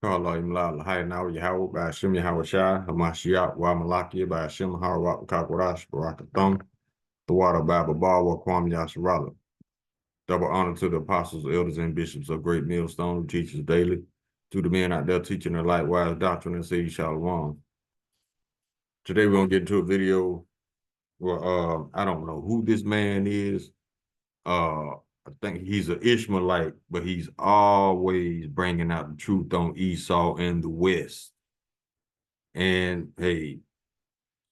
Allah Imla Lahai Now Yahweh by Hashem Yahweh Shai, Hamashiach, Wa Malakia by Hashem Harawat Kakwarash, Barakathon, the water by Babawa Kwam Yasharala. Double honor to the apostles, elders, and bishops of Great Millstone who teach us daily, to the men out there teaching the likewise doctrine and say Shalom. Today we're going to get into a video where I don't know who this man is. I think he's an Ishmaelite, but he's always bringing out the truth on Esau and the West. And hey,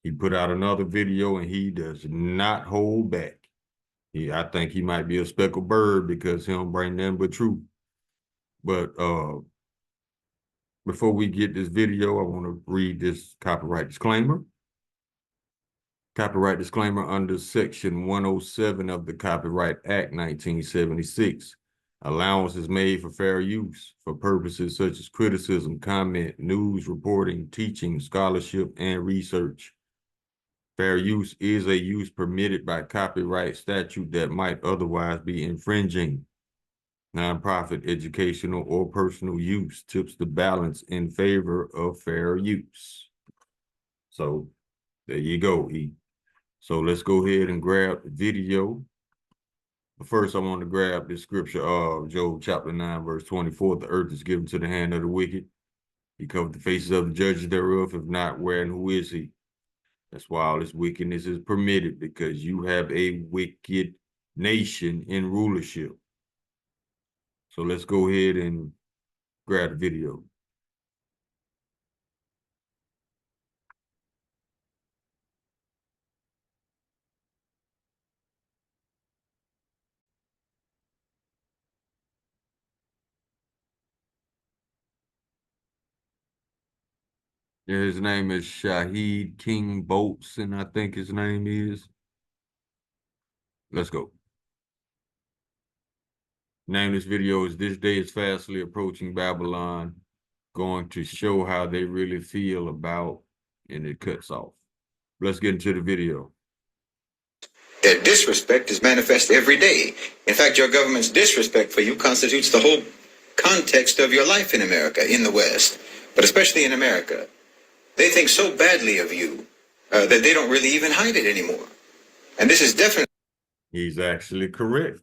he put out another video and he does not hold back. I think he might be a speckled bird because he don't bring nothing but truth. But before we get this video, I want to read this copyright disclaimer. Copyright disclaimer under Section 107 of the Copyright Act 1976. Allowance is made for fair use for purposes such as criticism, comment, news, reporting, teaching, scholarship, and research. Fair use is a use permitted by copyright statute that might otherwise be infringing. Nonprofit, educational, or personal use tips the balance in favor of fair use. So there you go, E. So let's go ahead and grab the video. But first, I want to grab the scripture of Job chapter 9, verse 24. The earth is given to the hand of the wicked. He covered the faces of the judges thereof. If not, where and who is he? That's why all this wickedness is permitted, because you have a wicked nation in rulership. So let's go ahead and grab the video. Yeah, his name is Shahid King Boltson, I think his name is. Let's go. Name of this video is This Day is Fastly Approaching Babylon, going to show how they really feel about, and it cuts off. Let's get into the video. Their disrespect is manifest every day. In fact, your government's disrespect for you constitutes the whole context of your life in America, in the West, but especially in America. They think so badly of you that they don't really even hide it anymore. And this is definitely... He's actually correct.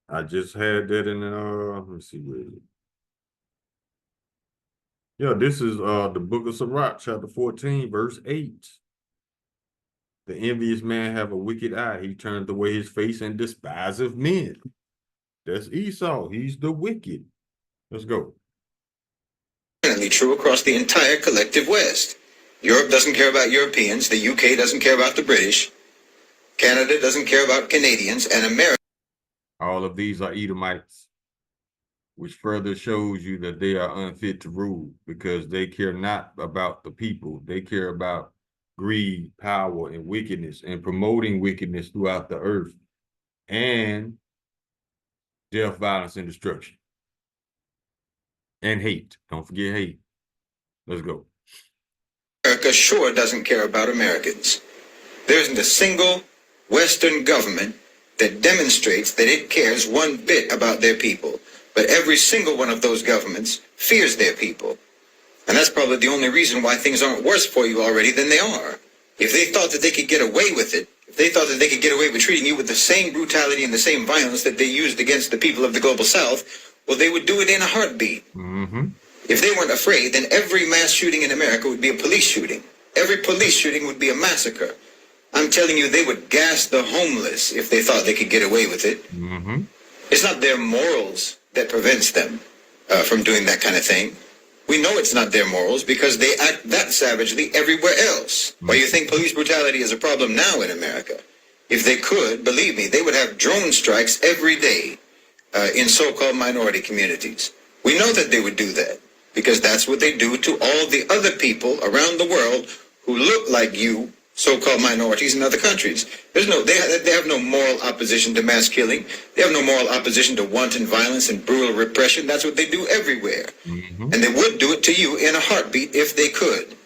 I just had that in, let me see where is it. Yeah, this is the book of Sirach, chapter 14, verse 8. The envious man have a wicked eye. He turneth away his face and despiseth men. That's Esau. He's the wicked. Let's go. True across the entire collective West. Europe doesn't care about Europeans. The UK doesn't care about the British. Canada doesn't care about Canadians. And America... All of these are Edomites, which further shows you that they are unfit to rule because they care not about the people. They care about greed, power, and wickedness, and promoting wickedness throughout the earth, and death, violence, and destruction. And hate. Don't forget hate. Let's go. America sure doesn't care about Americans. There isn't a single Western government that demonstrates that it cares one bit about their people. But every single one of those governments fears their people. And that's probably the only reason why things aren't worse for you already than they are. If they thought that they could get away with it, if they thought that they could get away with treating you with the same brutality and the same violence that they used against the people of the global South, well, they would do it in a heartbeat. Mm-hmm. If they weren't afraid, then every mass shooting in America would be a police shooting. Every police shooting would be a massacre. I'm telling you, they would gas the homeless if they thought they could get away with it. Mm-hmm. It's not their morals that prevents them from doing that kind of thing. We know it's not their morals because they act that savagely everywhere else. Why you think police brutality is a problem now in America? If they could, believe me, they would have drone strikes every day in so-called minority communities. We know that they would do that because that's what they do to all the other people around the world who look like you, so-called minorities in other countries. They have no moral opposition to mass killing. They have no moral opposition to wanton violence and brutal repression. That's what they do everywhere. Mm-hmm. And they would do it to you in a heartbeat if they could.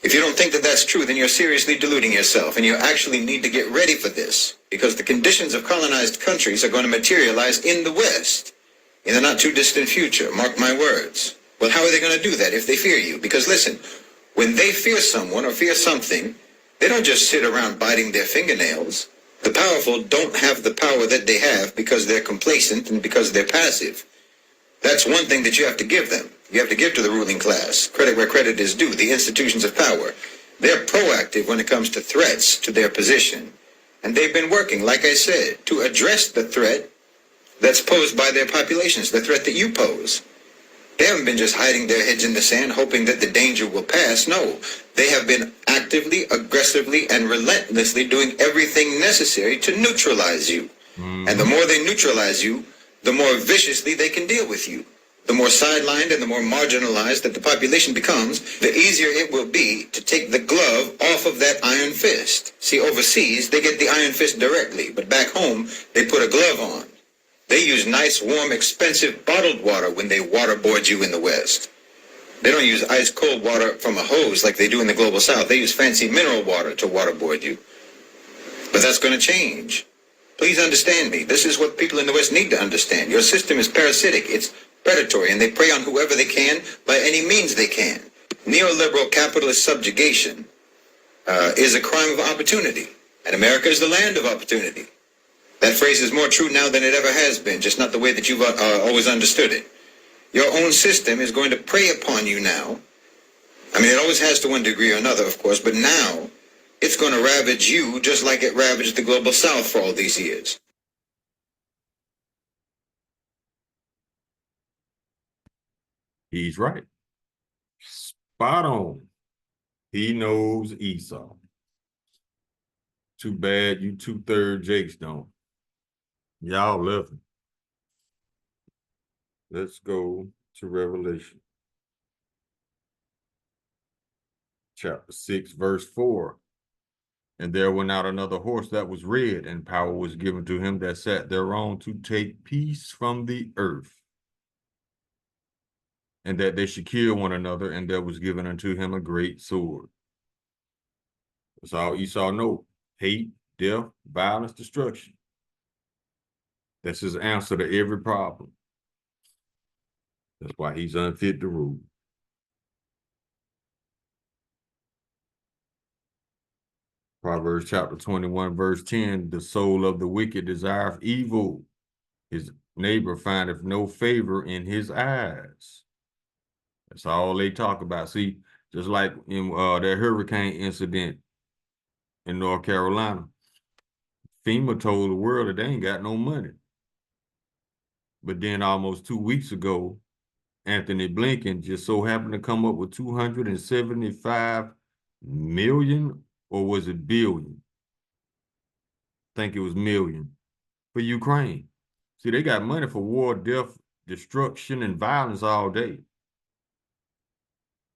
If you don't think that that's true, then you're seriously deluding yourself, and you actually need to get ready for this, because the conditions of colonized countries are going to materialize in the West in the not too distant future. Mark my words. Well, how are they going to do that if they fear you? Because listen, when they fear someone or fear something, they don't just sit around biting their fingernails. The powerful don't have the power that they have because they're complacent and because they're passive. That's one thing that you have to give them. You have to give to the ruling class. Credit where credit is due, the institutions of power. They're proactive when it comes to threats to their position. And they've been working, like I said, to address the threat that's posed by their populations, the threat that you pose. They haven't been just hiding their heads in the sand, hoping that the danger will pass. No, they have been actively, aggressively, and relentlessly doing everything necessary to neutralize you. And the more they neutralize you, the more viciously they can deal with you. The more sidelined and the more marginalized that the population becomes, the easier it will be to take the glove off of that iron fist. See, overseas, they get the iron fist directly, but back home, they put a glove on. They use nice, warm, expensive bottled water when they waterboard you in the West. They don't use ice cold water from a hose like they do in the global South. They use fancy mineral water to waterboard you. But that's going to change. Please understand me. This is what people in the West need to understand. Your system is parasitic. It's predatory, and they prey on whoever they can by any means they can. Neoliberal capitalist subjugation is a crime of opportunity, and America is the land of opportunity. That phrase is more true now than it ever has been, just not the way that you've always understood it. Your own system is going to prey upon you now. I mean, it always has to one degree or another, of course, but now it's going to ravage you just like it ravaged the global South for all these years. He's right. Spot on. He knows Esau. Too bad you 2/3 Jakes don't. Y'all love him. Let's go to Revelation. Chapter 6, verse 4. And there went out another horse that was red, and power was given to him that sat thereon to take peace from the earth, and that they should kill one another, and there was given unto him a great sword. That's all Esau know. Hate, death, violence, destruction. That's his answer to every problem. That's why he's unfit to rule. Proverbs chapter 21, verse 10, the soul of the wicked desireth evil. His neighbor findeth no favor in his eyes. That's all they talk about. See, just like in that hurricane incident in North Carolina, FEMA told the world that they ain't got no money. But then almost 2 weeks ago, Anthony Blinken just so happened to come up with 275 million, or was it billion? I think it was million, for Ukraine. See, they got money for war, death, destruction, and violence all day.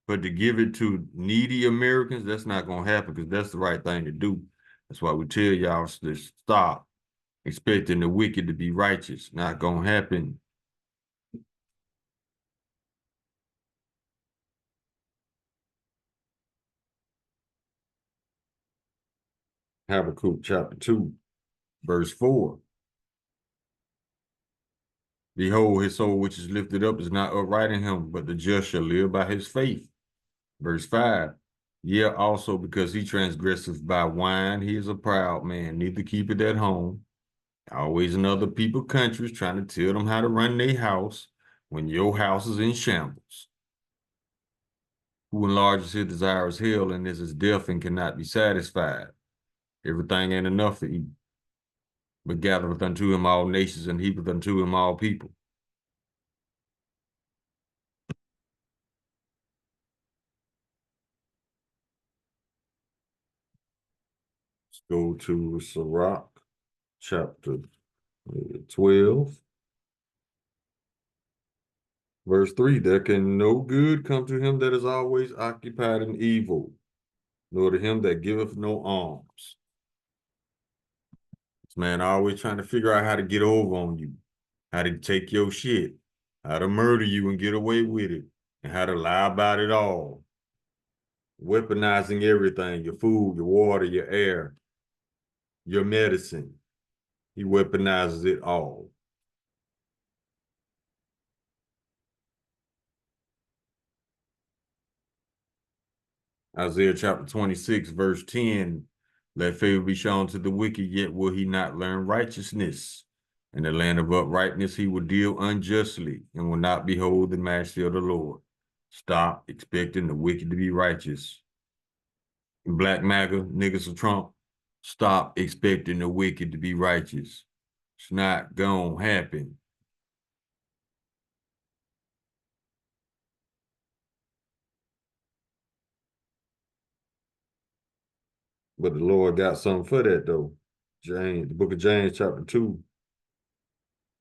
But to give it to needy Americans, that's not going to happen, because that's the right thing to do. That's why we tell y'all to stop expecting the wicked to be righteous. Not going to happen. Habakkuk chapter 2, verse 4. Behold, his soul which is lifted up is not upright in him, but the just shall live by his faith. Verse 5. Yea, also because he transgresseth by wine, he is a proud man, neither keep it at home. Always in other people's countries trying to tell them how to run their house when your house is in shambles. Who enlarges his desire is hell, and this is death and cannot be satisfied. Everything ain't enough to eat, but gathereth unto him all nations and heapeth unto him all people. Let's go to Sirach, chapter 12. Verse 3, there can no good come to him that is always occupied in evil, nor to him that giveth no alms. This man always trying to figure out how to get over on you, how to take your shit, how to murder you and get away with it, and how to lie about it all. Weaponizing everything, your food, your water, your air, your medicine. He weaponizes it all. Isaiah chapter 26, verse 10, let favor be shown to the wicked, yet will he not learn righteousness. In the land of uprightness, he will deal unjustly and will not behold the majesty of the Lord. Stop expecting the wicked to be righteous. Black MAGA, niggas of Trump, stop expecting the wicked to be righteous. It's not gonna happen. But the Lord got something for that though. James, the book of James, chapter 2,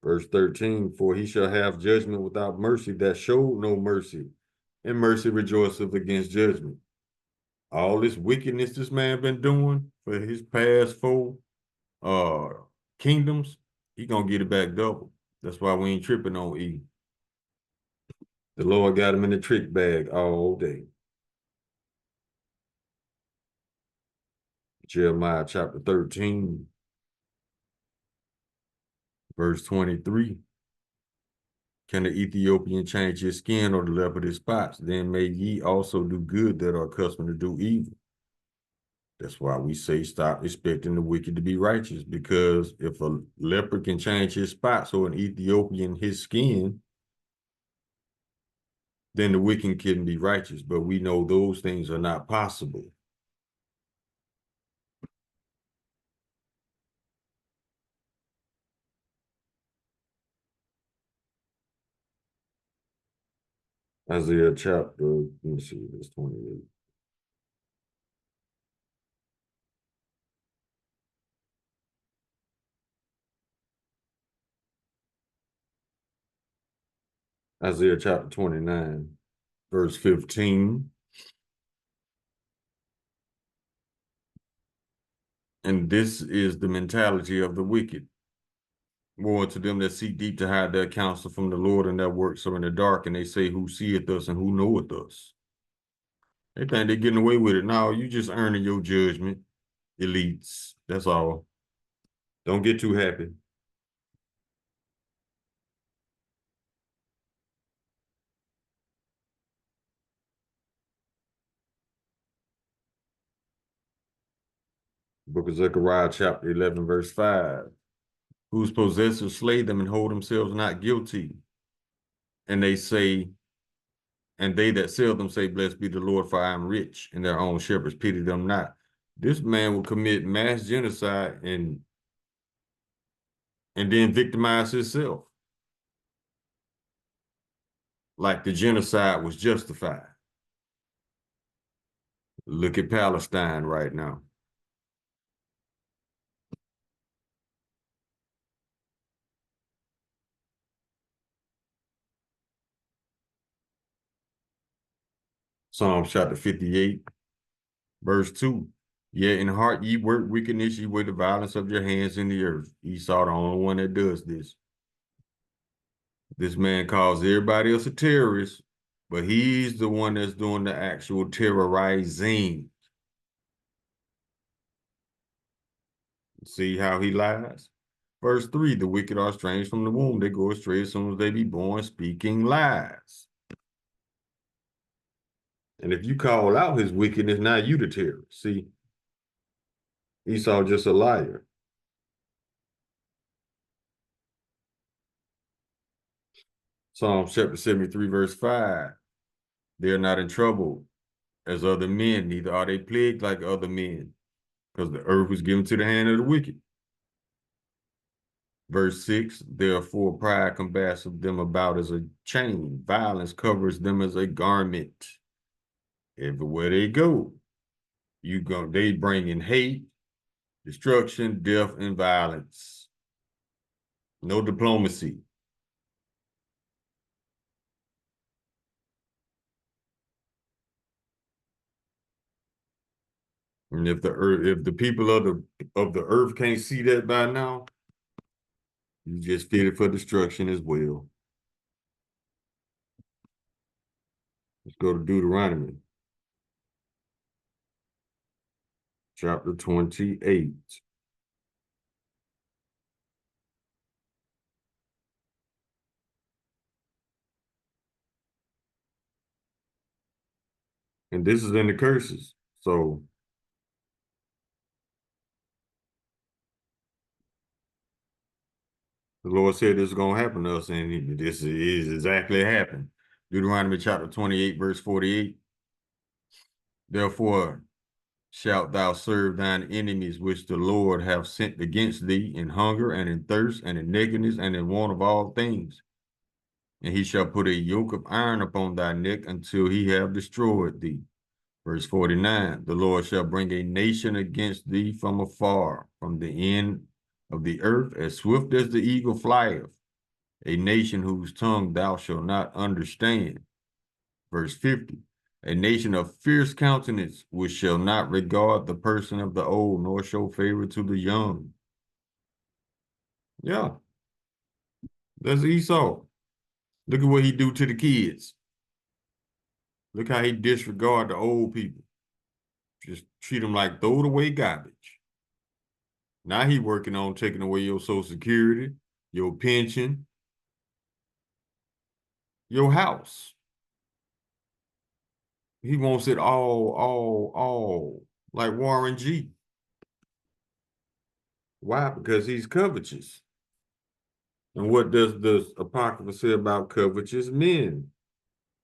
verse 13, for he shall have judgment without mercy that showed no mercy, and mercy rejoiceth against judgment. All this wickedness this man been doing for his past four uh kingdoms, he gonna get it back double. That's why we ain't tripping on E. The Lord got him in the trick bag all day. Jeremiah chapter 13, verse 23. Can the Ethiopian change his skin or the leopard his spots? Then may ye also do good that are accustomed to do evil. That's why we say stop expecting the wicked to be righteous, because if a leopard can change his spots or an Ethiopian his skin, then the wicked can be righteous. But we know those things are not possible. Isaiah chapter, let me see, it's 28. Isaiah chapter 29, verse 15. And this is the mentality of the wicked. Woe unto them that seek deep to hide their counsel from the Lord, and their works are in the dark, and they say, who seeth us and who knoweth us? They think they're getting away with it. No, you just earning your judgment, elites. That's all. Don't get too happy. Book of Zechariah, chapter 11, verse 5. Whose possessors slay them and hold themselves not guilty. And they say, and they that sell them say, blessed be the Lord, for I am rich, and their own shepherds pity them not. This man will commit mass genocide and then victimize himself. Like the genocide was justified. Look at Palestine right now. Psalm chapter 58, verse 2. Yet in heart ye work wickedness, ye with the violence of your hands in the earth. Esau the only one that does this. This man calls everybody else a terrorist, but he's the one that's doing the actual terrorizing. See how he lies? Verse 3, the wicked are estranged from the womb. They go astray as soon as they be born, speaking lies. And if you call out his wickedness, now you the terrorist. See, Esau just a liar. Psalm chapter 73, verse 5. They are not in trouble as other men, neither are they plagued like other men, because the earth was given to the hand of the wicked. Verse 6, therefore pride combateth them about as a chain. Violence covers them as a garment. Everywhere they go, they bring in hate, destruction, death, and violence. No diplomacy. And if the people of the earth can't see that by now, you just fit it for destruction as well. Let's go to Deuteronomy, chapter 28. And this is in the curses. So the Lord said this is going to happen to us, and this is exactly happened. Deuteronomy chapter 28, verse 48. Therefore shalt thou serve thine enemies, which the Lord hath sent against thee in hunger and in thirst and in nakedness and in want of all things. And he shall put a yoke of iron upon thy neck until he have destroyed thee. Verse 49, the Lord shall bring a nation against thee from afar, from the end of the earth, as swift as the eagle flieth, a nation whose tongue thou shalt not understand. Verse 50, a nation of fierce countenance, which shall not regard the person of the old, nor show favor to the young. Yeah, that's Esau. Look at what he do to the kids. Look how he disregard the old people. Just treat them like throwed away garbage. Now he working on taking away your Social Security, your pension, your house. He wants it all, like Warren G. Why? Because he's covetous. And what does the Apocrypha say about covetous men?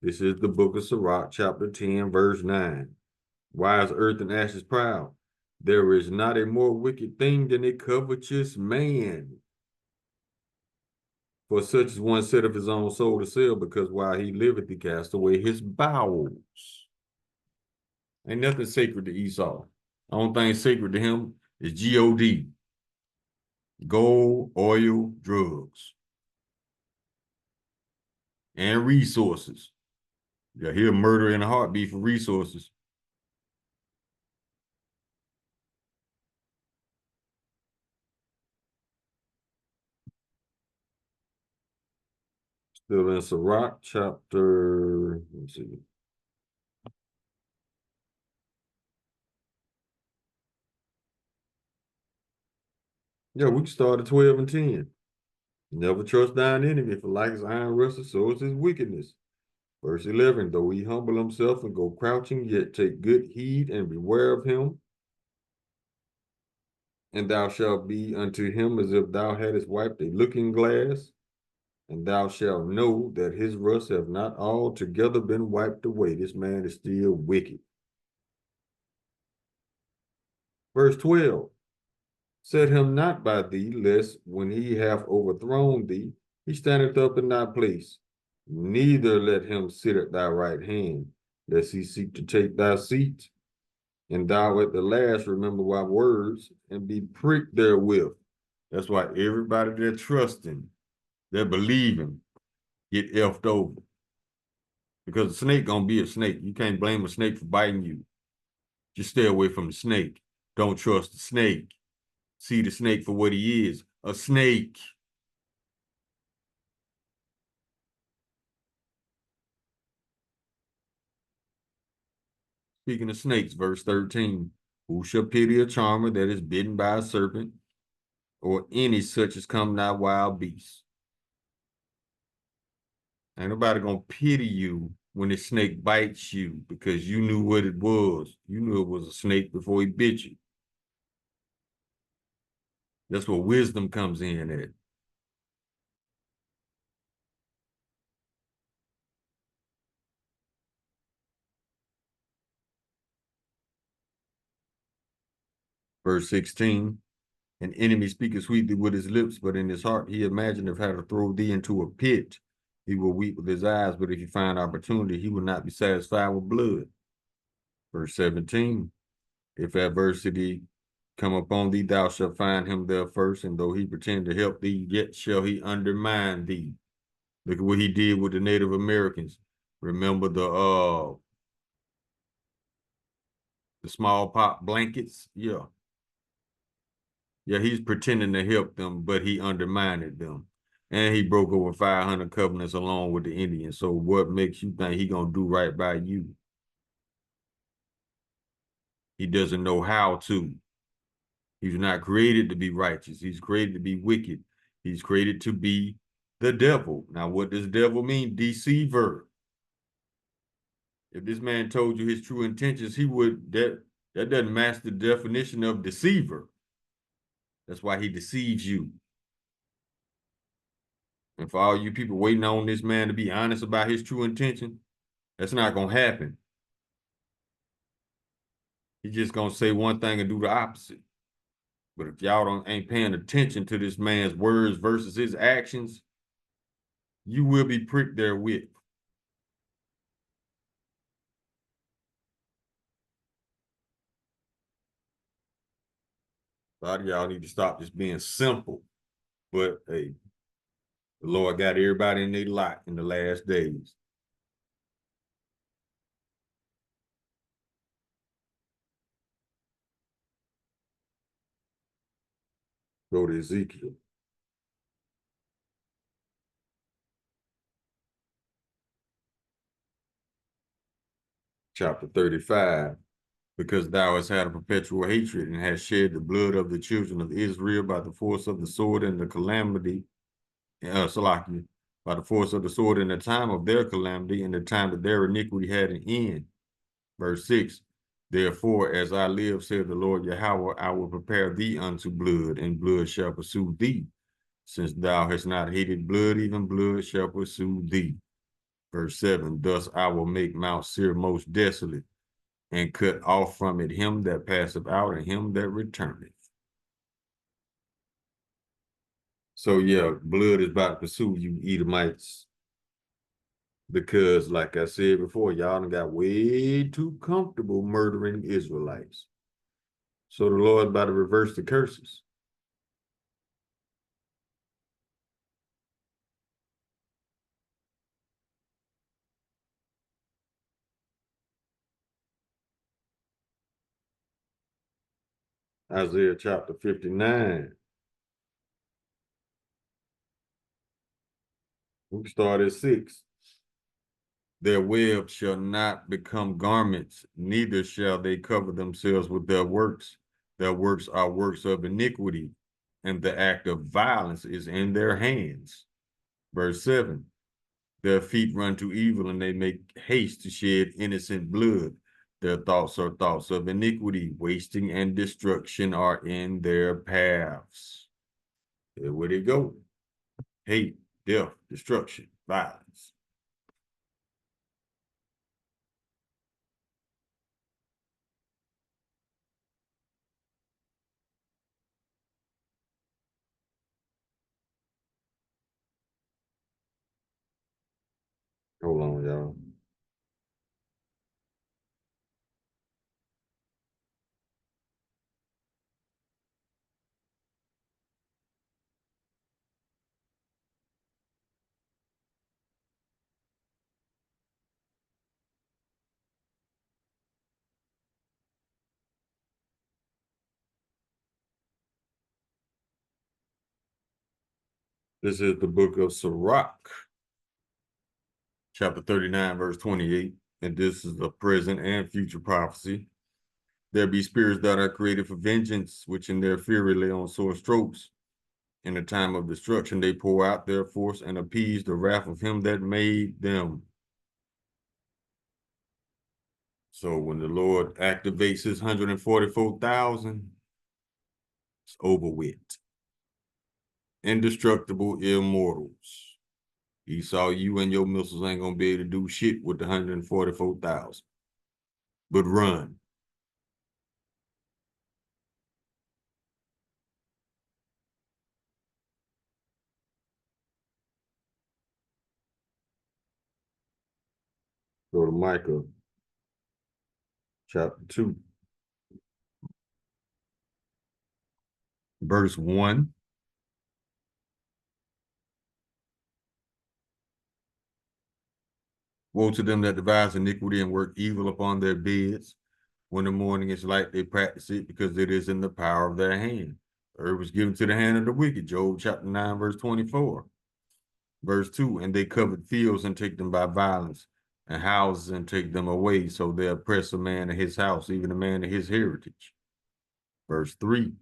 This is the book of Sirach, chapter 10, verse 9. Why is earth and ashes proud? There is not a more wicked thing than a covetous man. For such as one set of his own soul to sell, because while he liveth, he cast away his bowels. Ain't nothing sacred to Esau. The only thing sacred to him is G-O-D. Gold, oil, drugs. And resources. Yeah, he'll murder in a heartbeat for resources. Still in Sirach, chapter, let's see. Yeah, we can start at 12 and 10. Never trust thine enemy, for like as iron rusteth, so is his wickedness. Verse 11, though he humble himself and go crouching, yet take good heed and beware of him. And thou shalt be unto him as if thou hadst wiped a looking glass, and thou shalt know that his rust have not altogether been wiped away. This man is still wicked. Verse 12, set him not by thee, lest when he hath overthrown thee, he standeth up in thy place. Neither let him sit at thy right hand, lest he seek to take thy seat. And thou at the last remember my words and be pricked therewith. That's why everybody that trusts him, that believe him, get effed over. Because a snake gonna be a snake. You can't blame a snake for biting you. Just stay away from the snake. Don't trust the snake. See the snake for what he is, a snake. Speaking of snakes, verse 13, who shall pity a charmer that is bitten by a serpent, or any such as come nigh wild beasts? Ain't nobody gonna pity you when the snake bites you because you knew what it was. You knew it was a snake before he bit you. That's where wisdom comes in at. Verse 16, an enemy speaketh sweetly with his lips, but in his heart he imagineth how to throw thee into a pit. He will weep with his eyes, but if you find opportunity, he will not be satisfied with blood. Verse 17, if adversity come upon thee, thou shalt find him there first, and though he pretend to help thee, yet shall he undermine thee. Look at what he did with the Native Americans. Remember the smallpox blankets? Yeah. Yeah, he's pretending to help them, but he undermined them. And he broke over 500 covenants along with the Indians. So what makes you think he gonna do right by you? He doesn't know how to. He's not created to be righteous. He's created to be wicked. He's created to be the devil. Now, what does devil mean? Deceiver. If this man told you his true intentions, he would, that doesn't match the definition of deceiver. That's why he deceives you. And for all you people waiting on this man to be honest about his true intention, that's not gonna happen. He's just gonna say one thing and do the opposite. But if y'all ain't paying attention to this man's words versus his actions, you will be pricked therewith. A lot of y'all need to stop just being simple. But hey, the Lord got everybody in their lot in the last days. Go to Ezekiel. Chapter 35. Because thou hast had a perpetual hatred and hast shed the blood of the children of Israel by the force of the sword and the calamity, Salakia, by the force of the sword in the time of their calamity, and the time that their iniquity had an end. Verse 6, therefore, as I live, saith the Lord Yahweh, I will prepare thee unto blood, and blood shall pursue thee. Since thou hast not hated blood, even blood shall pursue thee. Verse 7, thus I will make Mount Seir most desolate, and cut off from it him that passeth out and him that returneth. So yeah, blood is about to pursue you Edomites, because like I said before, y'all done got way too comfortable murdering Israelites. So the Lord's about to reverse the curses. Isaiah chapter 59. We start at 6. Their webs shall not become garments, neither shall they cover themselves with their works. Their works are works of iniquity, and the act of violence is in their hands. Verse 7, their feet run to evil, and they make haste to shed innocent blood. Their thoughts are thoughts of iniquity, wasting and destruction are in their paths. There where they go. Hate, death, destruction, violence. Hold on, y'all. This is the book of Sirach, chapter 39, verse 28. And this is the present and future prophecy. There be spirits that are created for vengeance, which in their fury lay on sore strokes. In the time of destruction, they pour out their force and appease the wrath of him that made them. So when the Lord activates his 144,000, it's over with. Indestructible immortals. Esau, you and your missiles ain't gonna be able to do shit with the 144,000. But run. Go to Micah chapter 2, verse 1. Woe to them that devise iniquity and work evil upon their beds. When the morning is light, they practice it, because it is in the power of their hand. The earth was given to the hand of the wicked. Job chapter 9, verse 24. Verse 2, and they covered fields and take them by violence, and houses and take them away. So they oppress a man in his house, even a man in his heritage. Verse 3,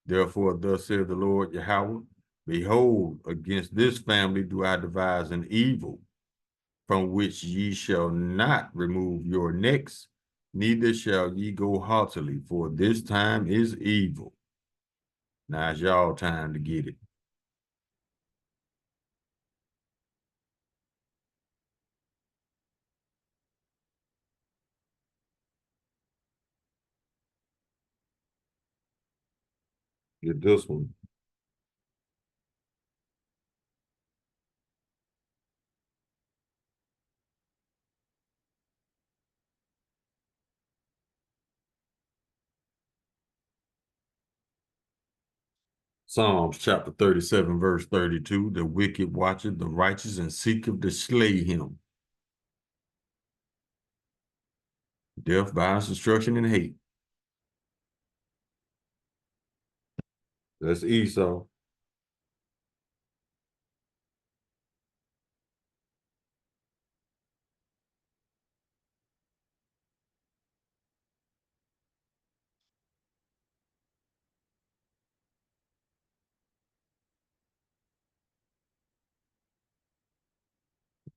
therefore thus saith the Lord Yahweh, behold, against this family do I devise an evil, from which ye shall not remove your necks, neither shall ye go haughtily, for this time is evil. Now it's y'all time to get it. Get this one. Psalms chapter 37, verse 32. The wicked watcheth the righteous and seeketh to slay him. Death, violence, destruction, and hate. That's Esau.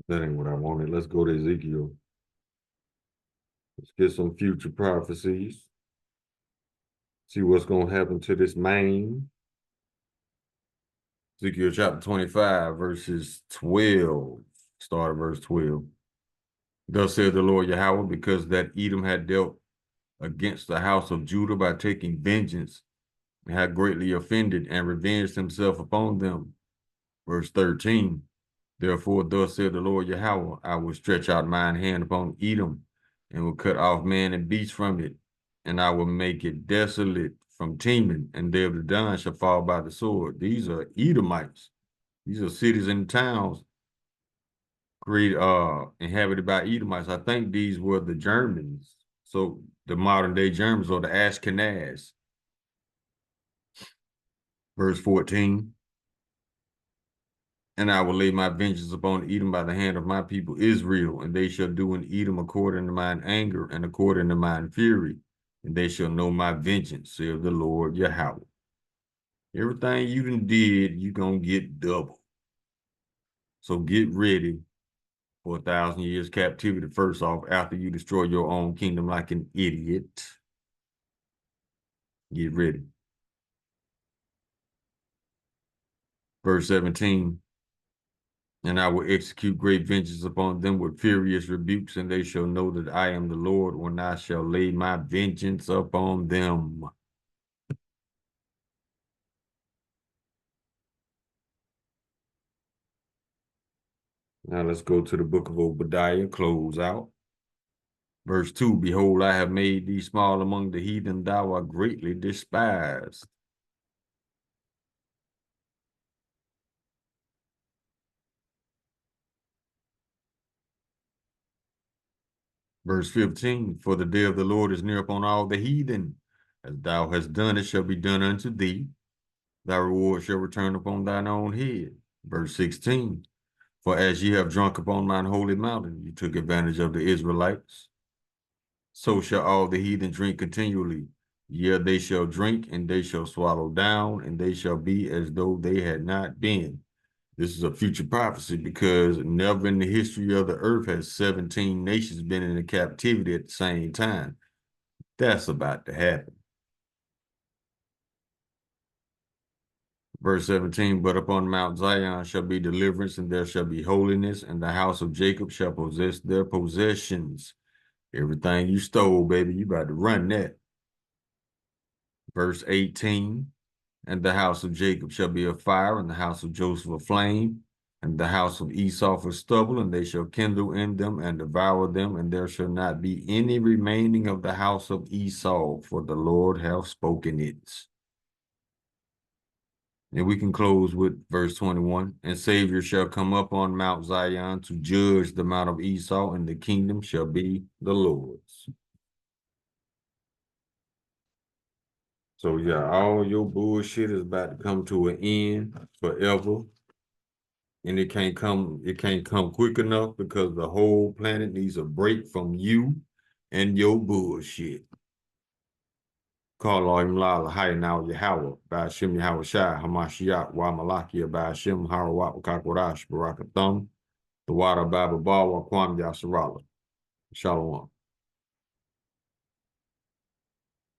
That ain't what I wanted. Let's go to Ezekiel. Let's get some future prophecies. See what's going to happen to this man. Ezekiel chapter 25, verses 12. Start at verse 12. Thus said the Lord Yahweh, because that Edom had dealt against the house of Judah by taking vengeance, and had greatly offended and revenged himself upon them. Verse 13. Therefore, thus said the Lord Yahweh, I will stretch out mine hand upon Edom, and will cut off man and beast from it, and I will make it desolate from Teman, and they of the Don shall fall by the sword. These are Edomites. These are cities and towns inhabited by Edomites. I think these were the Germans. So the modern day Germans, or the Ashkenaz. Verse 14. And I will lay my vengeance upon Edom by the hand of my people Israel, and they shall do in Edom according to mine anger and according to mine fury, and they shall know my vengeance, saith the Lord Yahweh. Everything you done did, you gonna get double. So get ready for 1,000 years captivity first off, after you destroy your own kingdom like an idiot. Get ready. Verse 17. And I will execute great vengeance upon them with furious rebukes, and they shall know that I am the Lord when I shall lay my vengeance upon them. Now let's go to the book of Obadiah, close out. Verse 2, behold, I have made thee small among the heathen, thou art greatly despised. Verse 15, for the day of the Lord is near upon all the heathen. As thou hast done, it shall be done unto thee. Thy reward shall return upon thine own head. Verse 16, for as ye have drunk upon mine holy mountain, you took advantage of the Israelites. So shall all the heathen drink continually. Yea, they shall drink, and they shall swallow down, and they shall be as though they had not been. This is a future prophecy, because never in the history of the earth has 17 nations been in a captivity at the same time. That's about to happen. Verse 17, but upon Mount Zion shall be deliverance, and there shall be holiness, and the house of Jacob shall possess their possessions. Everything you stole, baby, you about to run that. Verse 18, and the house of Jacob shall be a fire, and the house of Joseph a flame, and the house of Esau for stubble, and they shall kindle in them and devour them, and there shall not be any remaining of the house of Esau, for the Lord hath spoken it. And we can close with verse 21. And Savior shall come up on Mount Zion to judge the mount of Esau, and the kingdom shall be the Lord's. So yeah, all your bullshit is about to come to an end forever. And it can't come quick enough, because the whole planet needs a break from you and your bullshit. Call Imlala Hayanaw Yahweh, Bashim Yahweh Shai, Hamashiach, Wa Malakia, Bashim, Harawat, Kakwarash, Barakathum. The water Baba Bawa Kwam Yasharala. Shalom.